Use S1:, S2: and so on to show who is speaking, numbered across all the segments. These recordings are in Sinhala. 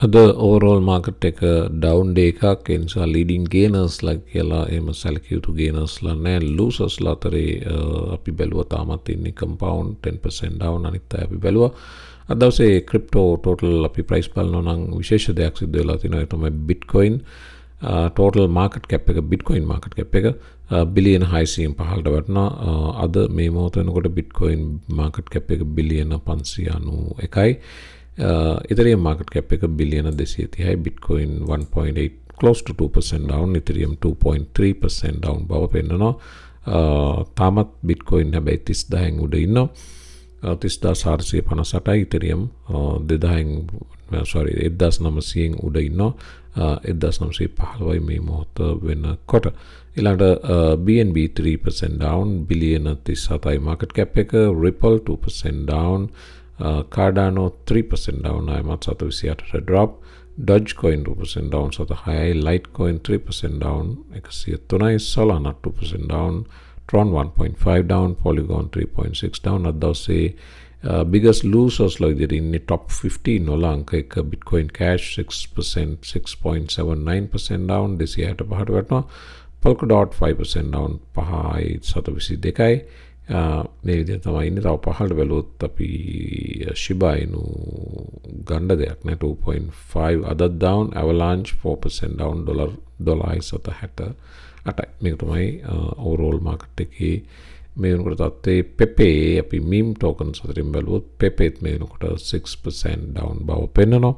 S1: The overall market එක down day එකක් ඒ නිසා leading gainers ලා කියලා එහෙම සැලකිය යුතු gainers ලා නැහැ losers ලා අතරේ අපි බැලුවා තාමත් ඉන්නේ compound 10% down අනිත් අය අපි බැලුවා අද දවසේ crypto total අපි price බලනවා නම් විශේෂ දෙයක් සිද්ධ වෙලා තිනවා ඒ තමයි bitcoin total market cap එක bitcoin market cap එක බිලියන 615ට වටනවා අද මේ මොහොත වෙනකොට bitcoin market cap එක බිලියන 591යි Ethereum market cap එක බිලියන 230යි Bitcoin 1.8 close to 2% down Ethereum 2.3% down බව පෙන්නනවා තාමත් Bitcoin හැබැයි 30000න් උඩ ඉන්නවා 30458යි Ethereum 1900න් උඩ ඉන්නවා 1915යි මේ මොහොත වෙනකොට ඊළඟට BNB 3% down බිලියන 37යි market cap එක Ripple 2% down Cardano 3% down IMAT 728 drop Dogecoin 2% down 7 Litecoin 3% down 103 Solana 2% down Tron 1.5 down Polygon 3.6 down අද දවසේ biggest losers like in the top 15 වල අංක එක Bitcoin Cash 6% 6.79% down දෙසියයට පහට වැටෙනවා Polkadot 5% down 5.22යි මේ විදිහට තමයි ඉන්නේ තව පහළට බැලුවොත් අපි Shiba Inu ගන්න දෙයක් නෑ 2.5 අදත් down Avalanche 4% down $7.68 මේක තමයි overall market එකේ මේ වෙනකොට තත්ත්වයේ Pepe අපි meme tokens අතරින් බැලුවොත් Pepe මේ වෙනකොට 6% down බව පෙන්නනවා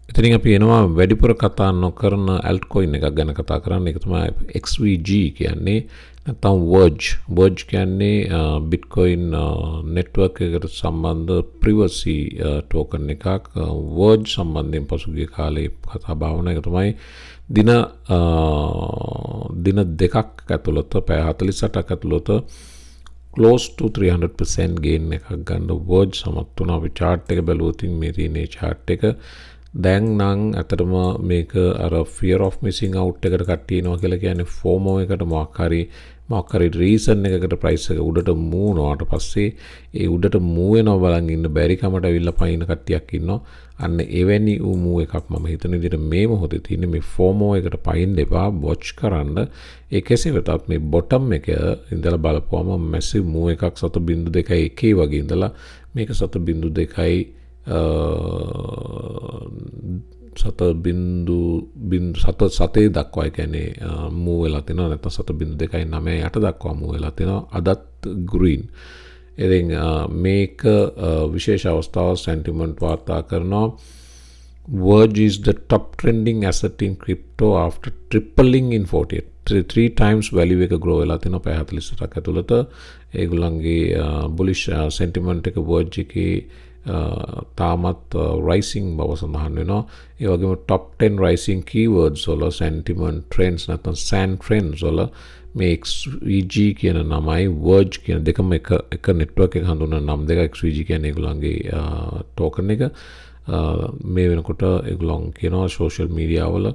S1: ඉතින් අපි එනවා වැඩිපුර කතා නොකරන ALTCOIN එකක් ගැන කතා කරන්න ඒක තමයි XVG කියන්නේ නැත්නම් Verge කියන්නේ Bitcoin network එකට සම්බන්ධ privacy token එකක් Verge සම්බන්ධයෙන් පසුගිය කාලේ කතා බහුවන එක තමයි දින දෙකක් ඇතුළත පැය 48ක් ඇතුළත close to 300% gain එකක් ගන්න Verge සමත් වුණා අපි chart එක බැලුවොත් මේ තියෙන chart එක දැන් නම් අතරම මේක අර fear of missing out එකට කට්ටිය එනවා කියලා කියන්නේ FOMO එකට මොකක් හරි reason එකකට price එක උඩට move වුණාට පස්සේ ඒ උඩට move වෙනවා බලන් ඉන්න බැරි කමට අවිල්ලා පයින් කට්ටියක් ඉන්නවා අන්න එවැනි move එකක් මම හිතන විදිහට මේ මොහොතේ තියෙන මේ FOMO එකට පයින් දෙපා watch කරන්න ඒ කෙසේ වෙතත් මේ bottom එක ඉඳලා බලපුවම massive move එකක් 7.21 වගේ ඉඳලා මේක 7.2යි සතේ දක්වා කියන්නේ මූ වෙලා තිනවා නැත්නම් 7.29 දක්වා මූ වෙලා තිනවා අදත් green ඉතින් මේක විශේෂ අවස්ථාවක් sentiment වාර්තා කරනවා Verge is the top trending asset in crypto after tripling in 48 three times value එක grow වෙලා තිනවා පැය 48ක් ඇතුළත ඒගොල්ලන්ගේ bullish sentiment එක Verge එකේ තාමත් rising බව සඳහන් වෙනවා ඒ වගේම top 10 rising keywords වල sentiment trends නැත්නම් SAN trends වල මේ XVG කියන නමයි Verge කියන දෙකම එක network එක හඳුන්වන නම් දෙක XVG කියන්නේ ඒගොල්ලන්ගේ token එක මේ වෙනකොට ඒගොල්ලන් කියනවා social media වල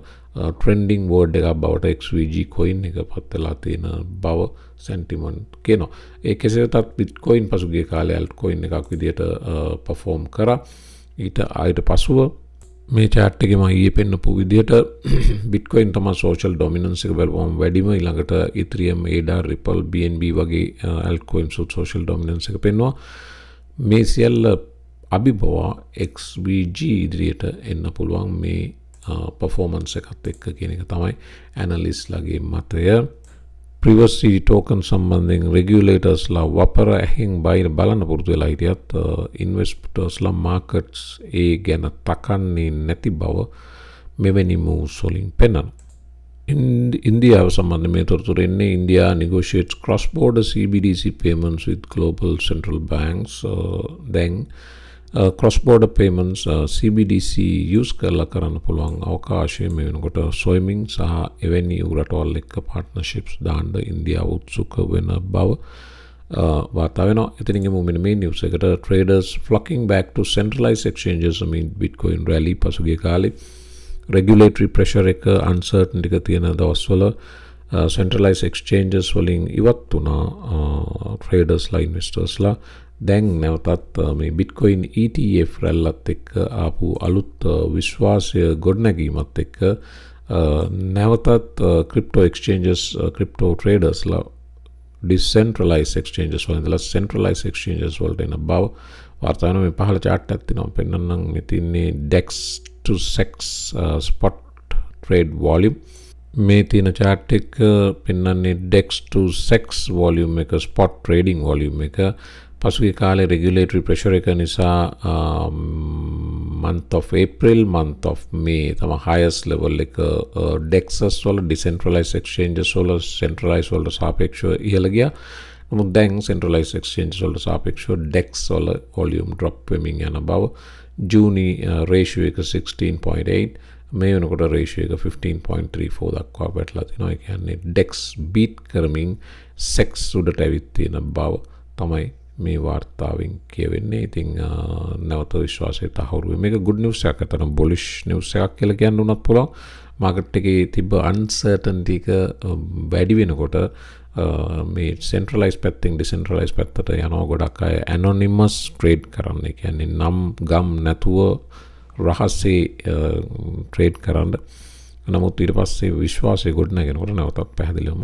S1: trending word එකක් බවට XVG coin එක පත් වෙලා තියෙන බව sentiment කියනවා. ඒ කෙසේ වෙතත් Bitcoin පසුගිය කාලේ ALTCOIN එකක් විදිහට perform කරා. ඊට පසුව මේ chart එකේ මම ඊයේ පෙන්නපු විදිහට Bitcoin තමයි social dominance එක බලපුවම වැඩිම ඊළඟට Ethereum, ADA, Ripple, BNB වගේ ALTCOIN social dominance එක පෙන්වනවා. මේ සියල්ල අභිබව XVG ඉදිරියට එන්න පුළුවන් මේ performance එකත් එක්ක කියන එක තමයි analyst ලගේ මතය privacy token සම්බන්ධයෙන් regulators ලා වපර ඇහින් බලන්න පුරුදු වෙලා හිටියත් investors ලා markets ඒ ගැන තකන්නේ නැති බව මෙවැනි moves වලින් පෙන්වනවා India සම්බන්ධ මේ තොරතුරු එන්නේ India negotiates cross border CBDC payments with global central banks then cross-border payments CBDC use කරලා කරන්න පුළුවන් අවකාශය මේ වෙනකොට swimming සහ එවැනි රටවල් එක්ක partnerships දාන්න ඉන්දියාව උත්සුක වෙන බව වාර්තා වෙනවා. එතනින් ගමු මෙන්න මේ news එකට traders flocking back to centralized exchanges Bitcoin rally පසුගිය කාලේ regulatory pressure එක uncertainty එක තියෙන දවස්වල centralized exchanges වලින් ඉවත් වුණා traders ලා investors ලා දැන් නැවතත් මේ බිට්කොයින් ETF රැල්ලත් එක්ක ආපු අලුත් විශ්වාසය ගොඩනැගීමත් එක්ක නැවතත් ක්‍රිප්ටෝ එක්ස්චේන්ජස් ක්‍රිප්ටෝ ට්‍රේඩර්ස්ලා ඩිසෙන්ට්‍රලයිස් එක්ස්චේන්ජස් වලින් ඉඳලා සෙන්ට්‍රලයිස් එක්ස්චේන්ජස් වලට එන බව වාර්තා වෙනවා. මේ පහළ chart එකක් තියෙනවා පෙන්නන්නම්. මේ තින්නේ DEX to SEX spot trade volume. මේ තියෙන chart එක පෙන්නන්නේ DEX to SEX volume එක spot trading volume එක. පසුගිය කාලේ regulatory pressure එක නිසා month of April, month of May තම highest level එක DEXs වල decentralized exchanges වල centralized වලට සාපේක්ෂව ඉහළ ගියා. නමුත් දැන් centralized exchanges වලට සාපේක්ෂව DEX වල volume drop වෙමින් යන බව. June ratio එක 16.8, මේ වෙනකොට ratio එක 15.34 දක්වා පැටලලා තිනවා. ඒ කියන්නේ DEX beat කරමින් SEX උඩට ඇවිත් තියෙන බව තමයි මේ වාර්තාවෙන් කියවෙන්නේ. ඉතින් නැවත විශ්වාසය තහවුරු වෙන මේක good news එකක්. අතන bullish news එකක් කියලා කියන්න උනත් පුළුවන්. මාකට් එකේ තිබ්බ uncertainty එක වැඩි වෙනකොට මේ centralized පැත්තෙන් decentralized පැත්තට යනවා. ගොඩක් අය anonymous trade කරන්න. ඒ කියන්නේ නම් ගම් නැතුව රහසේ trade කරන්න. නමුත් ඊට පස්සේ විශ්වාසය ගොඩනගෙනකොට නැවතත් පැහැදිලිවම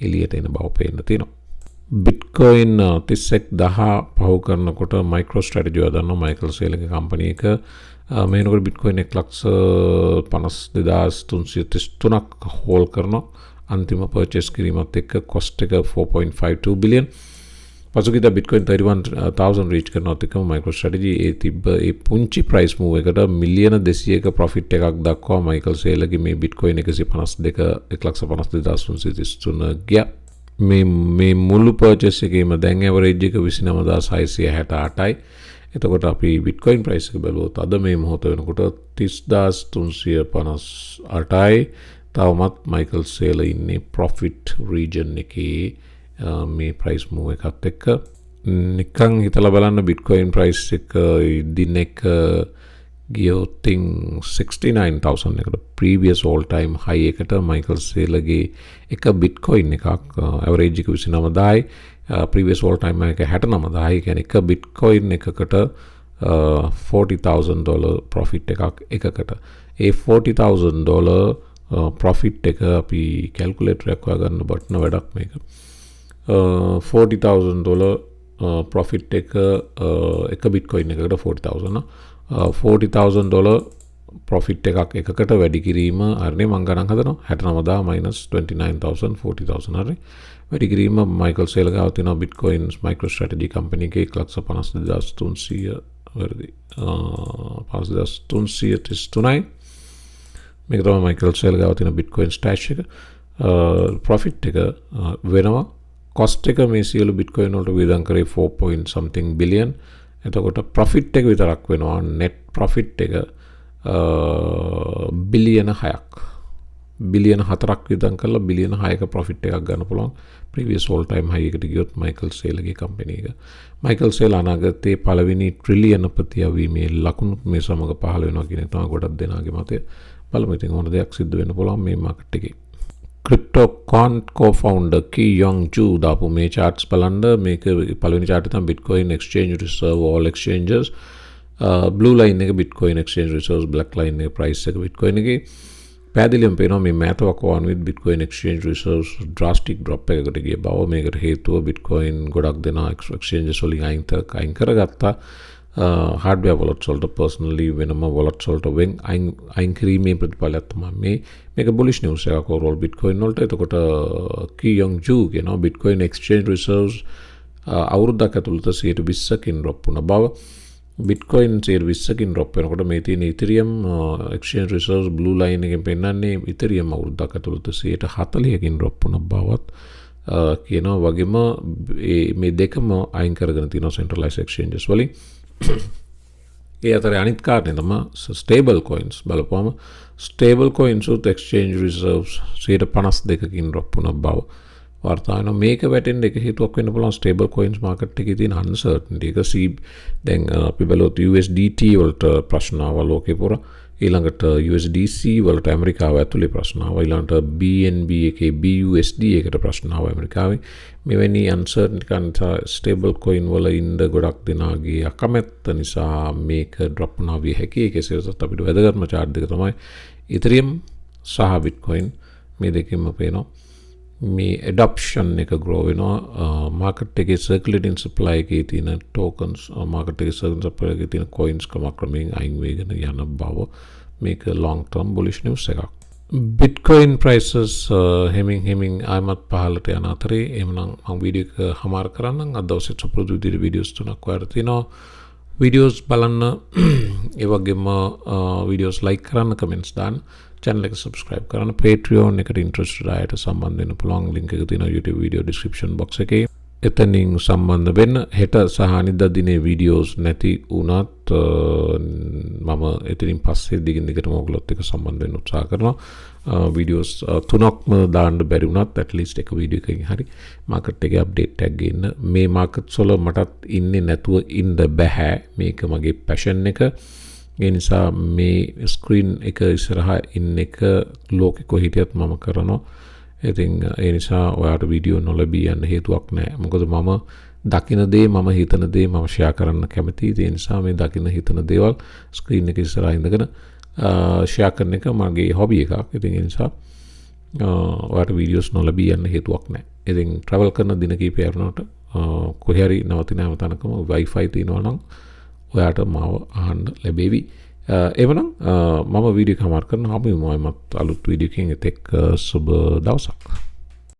S1: එළියට එන බව පේන්න තියෙනවා. Bitcoin 31,000 පහු කරනකොට MicroStrategy වදන්න මයිකල් සේලගේ කම්පනී එක මේනකොට Bitcoin 1,52,333ක් හෝල් කරනවා. අන්තිම පර්චේස් කිරීමත් එක්ක කොස්ට් එක 4.52 බිලියන්. පසුගියදා Bitcoin 31,000 රීච් කරනවත් එක්කම MicroStrategy ඒ තිබ්බ ඒ පුංචි ප්‍රයිස් මූව් එකට මිලියන 200ක ප්‍රොෆිට් එකක් දක්වා මයිකල් සේලගේ මේ Bitcoin 152,1,53,333 ගියා. මේ මුළු පර්චේස් එකේම දැන් ඇවරේජ් එක 29,668යි. එතකොට අපි Bitcoin price එක බැලුවොත් අද මේ මොහොත වෙනකොට 30,358යි. තවමත් මයිකල් සේලර් ඉන්නේ profit region එකේ මේ price move එකත් එක්ක. නිකන් හිතලා බලන්න Bitcoin price එක දිනක ගියොත් 69,000 එකට previous all time high එකට මයිකල් සේලර්ගේ එක Bitcoin එකක් average එක 29,000යි. previous all time එක 69,000යි. කියන්නේ එක Bitcoin එකකට $40,000 profit එකක් එකකට. ඒ $40,000 profit එක අපි calculator එකක් හොයාගන්න බටන වැඩක් මේක. $40,000 profit එක Bitcoin එකකට $40,000 $40,000 profit එකක් එකකට වැඩි කිරීම හරිනේ මම ගණන් හදනවා 69,000 minus 29,000 40,000 හරි වැඩි කිරීම මයිකල් සේලර් ගාව තියෙනවා Bitcoin MicroStrategy company එකේ 1,52,300 වැරදි 5,333යි මේක තමයි මයිකල් සේලර් ගාව තියෙන Bitcoin stash එක profit එක වෙනවා cost එක මේ සියලු Bitcoin වලට වියදම් කරේ 4 something billion. එතකොට profit එක විතරක් වෙනවා net profit එක බිලියන 6ක් බිලියන 4ක් වියදම් කරලා බිලියන 6ක profit එකක් ගන්න පුළුවන් previous all time high එකට ගියොත් මයිකල් සේලර්ගේ company එක. මයිකල් සේලර් අනාගතයේ පළවෙනි ට්‍රිලියනපති යවීමේ ලකුණු මේ සමග පහළ වෙනවා කියන එක තමයි ගොඩක් දෙනාගේ මතය. බලමු ඉතින් මොන දෙයක් සිද්ධ වෙන්න පුළුවන් මේ මාකට් එකේ. CryptoQuant co-founder Ki Young Ju දාපු මේ charts බලන්න මේක පළවෙනි chart එක තමයි Bitcoin exchange reserve all exchanges blue line එක Bitcoin exchange reserves black line එක price එක Bitcoin එකේ පැහැදිලිවම පේනවා මේ math one with Bitcoin exchange reserves drastic drop එකකට ගිය බව. මේකට හේතුව Bitcoin ගොඩක් දෙනා exchanges වලින් අයින් කරගත්තා. hardware wallets වලට personally වෙනම wallets වලට අයින් කිරීමේ ප්‍රතිඵලයක් තමයි මේක bullish news එකක් overall Bitcoin වලට. එතකොට Ki Young Ju කියනවා Bitcoin exchange reserves අවුරුද්දක් ඇතුළත 20%කින් drop වුණ බව. Bitcoin 20%කින් drop වෙනකොට මේ තියෙන Ethereum exchange reserves blue line එකෙන් පෙන්නන්නේ Ethereum අවුරුද්දක් ඇතුළත 40%කින් drop වුණ බවත් කියනවා. වගේම මේ දෙකම අයින් කරගෙන තියෙනවා centralized exchanges වලින්. ඒ අතර අනිත් කාරණේ තමයි stable coins බලපුවම stable coins උත් exchange reserves 52%කින් drop වුණ බව වාර්තා වෙනවා. මේක වැටෙන්න එක හේතුවක් වෙන්න පුළුවන් stable coins market එකේ තියෙන uncertainty එක. දැන් අපි බලුවොත් USDT වලට ප්‍රශ්න ආවා ලෝකේ පුරා. ඊළඟට USDC වලට ඇමරිකාව ඇතුලේ ප්‍රශ්න ආවා. ඊළඟට BNB එකේ BUSD එකට ප්‍රශ්න ආවා ඇමරිකාවේ. මෙවැනි uncertainty නිසා stable coin වල ඉන්න ගොඩක් දෙනාගේ අකමැත්ත නිසා මේක drop වුණා විය හැකියි. කෙසේ වෙතත් අපිට වැදගත්ම chart දෙක තමයි Ethereum සහ Bitcoin. මේ දෙකෙන්ම පේනවා මේ adoption එක grow වෙනවා. market එකේ circulating supply එකේ තියෙන tokens, market එකේ circulating supply එකේ තියෙන coins ක්‍රමයෙන් අයින් වෙගෙන යන බව මේක long term bullish news එකක්. Bitcoin prices හෙමින් ආයමත් පහළට යන අතරේ එhmenan මම වීඩියෝ එක හමාර කරන්නම්. අද දවසේ සුපුරුදු විදිහට වීඩියෝස් තුනක් ඔයාලට තියෙනවා. වීඩියෝස් බලන්න, ඒ වගේම වීඩියෝස් like කරන්න, comments දාන්න, channel එක subscribe කරන්න, Patreon එකට interested අයට සම්බන්ධ වෙන්න පුළුවන් link එක තියෙනවා YouTube video description box එකේ. එතනින් සම්බන්ධ වෙන්න. හෙට සහ අනිද්දා දිනේ වීඩියෝස් නැති වුණත් මම එතනින් පස්සේ දිගින් දිගටම ඔයගොල්ලොත් එක්ක සම්බන්ධ වෙන්න උත්සාහ කරනවා. වීඩියෝස් තුනක්ම දාන්න බැරි වුණත් at least එක වීඩියෝ එකකින් හරි මාකට් එකේ අප්ඩේට් එකක් ගේන්න. මේ මාකට්ස් වල මටත් ඉන්නේ නැතුව ඉන්න බෑ. මේක මගේ පැෂන් එක. ඒ නිසා මේ ස්ක්‍රීන් එක ඉස්සරහා ඉන්න එක ලෝකෙ කොහේ හිටියත් මම කරනවා. ඉතින් ඒ නිසා ඔයාලට වීඩියෝ නොලැබී යන්න හේතුවක් නැහැ. මොකද මම දකින දේ, මම හිතන දේ මම ෂෙයා කරන්න කැමතියි. ඒ නිසා මේ දකින හිතන දේවල් ස්ක්‍රීන් එක ඉස්සරහා ඉඳගෙන ෂෙයා කරන එක මගේ හොබි එකක්. ඉතින් ඒ නිසා ඔයාලට වීඩියෝස් නොලැබී යන්න හේතුවක් නැහැ. ඉතින් ට්‍රැවල් කරන දින කිහිපයක් යනකොට කොහේ හරි නවතින හැම තැනකම Wi-Fi තියෙනවා නම් ඔයාට මාව අහන්න ලැබේවි. එවනම් මම වීඩියෝ එක හමාර කරන හැමෝම අලුත් වීඩියෝ එකකින් එතෙක් සුබ දවසක්.